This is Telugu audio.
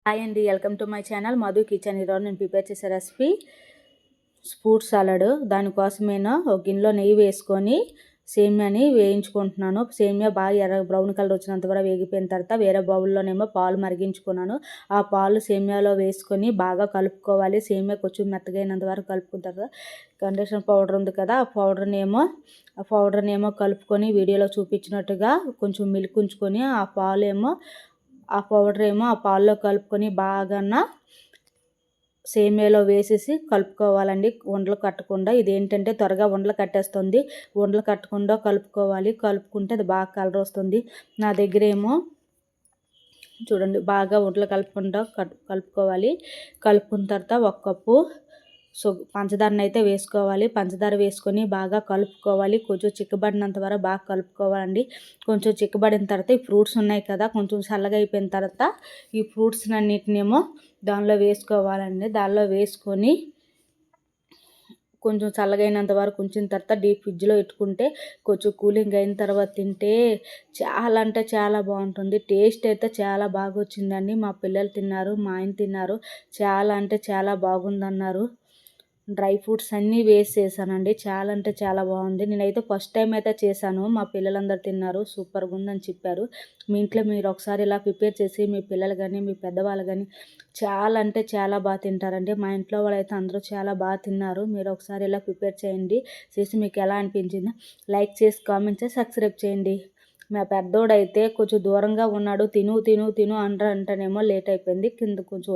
హాయ్ అండి, welcome to my channel Madhu kitchen. ఈరోజు నేను ప్రిపేర్ చేసే రెసిపీ ఫ్రూట్ సలాడ్. దానికోసం నేను ఒక గిన్నెలో నెయ్యి వేసుకొని సేమియాని వేయించుకుంటున్నాను. సేమియా బాగా బ్రౌన్ కలర్ వచ్చినంత వరకు వేగిపోయిన తర్వాత వేరే బౌల్లోనేమో పాలు మరిగించుకున్నాను. ఆ పాలు సేమియాలో వేసుకొని బాగా కలుపుకోవాలి. సేమియా కొంచెం మెత్తగైనంత వరకు కలుపుకున్న తర్వాత కండెన్సర్ పౌడర్ ఉంది కదా, ఆ పౌడర్నేమో కలుపుకొని వీడియోలో చూపించినట్టుగా కొంచెం మిల్క్ ఉంచుకొని ఆ పౌడర్ ఏమో ఆ పాల్లో కలుపుకొని బాగా సేమియాలో వేసేసి కలుపుకోవాలండి, ఉండలు కట్టకుండా. ఇదేంటంటే త్వరగా ఉండలు కట్టేస్తుంది. ఉండలు కట్టకుండా కలుపుకోవాలి. కలుపుకుంటే అది బాగా కలర్ వస్తుంది. నా దగ్గర ఏమో చూడండి, బాగా ఉండలు కలుపుకుండా కలుపుకోవాలి. కలుపుకున్న తర్వాత 1 కప్పు పంచదారని అయితే వేసుకోవాలి. పంచదార వేసుకొని బాగా కలుపుకోవాలి. కొంచెం చిక్కబడినంత వరకు బాగా కలుపుకోవాలండి. కొంచెం చిక్కబడిన తర్వాత ఈ ఫ్రూట్స్ ఉన్నాయి కదా, కొంచెం చల్లగా అయిపోయిన తర్వాత ఈ ఫ్రూట్స్ అన్నిటినేమో దానిలో వేసుకోవాలండి. దానిలో వేసుకొని కొంచెం చల్లగైనంత వరకు ఉంచిన తర్వాత డీప్ ఫ్రిడ్జ్లో పెట్టుకుంటే కొంచెం కూలింగ్ అయిన తర్వాత తింటే చాలా అంటే చాలా బాగుంటుంది. టేస్ట్ అయితే చాలా బాగా వచ్చిందండి. మా పిల్లలు తిన్నారు, మా ఆయన తిన్నారు. చాలా అంటే చాలా బాగుందన్నారు. డ్రై ఫ్రూట్స్ అన్నీ వేసి చేశానండి. చాలా అంటే చాలా బాగుంది. నేనైతే ఫస్ట్ టైం అయితే చేశాను. మా పిల్లలందరూ తిన్నారు, సూపర్గా ఉందని చెప్పారు. మీ ఇంట్లో మీరు ఒకసారి ఇలా ప్రిపేర్ చేసి మీ పిల్లలు కానీ మీ పెద్దవాళ్ళు కానీ చాలా అంటే చాలా బాగా తింటారండి. మా ఇంట్లో వాళ్ళైతే అందరూ చాలా బాగా తిన్నారు. మీరు ఒకసారి ఇలా ప్రిపేర్ చేయండి. చేసి మీకు ఎలా అనిపించిందో లైక్ చేసి కామెంట్ చేసి సబ్స్క్రైబ్ చేయండి. మా పెద్దోడైతే కొంచెం దూరంగా ఉన్నాడు. తిను తిను తిను అంటానేమో లేట్ అయిపోయింది. కింద కొంచెం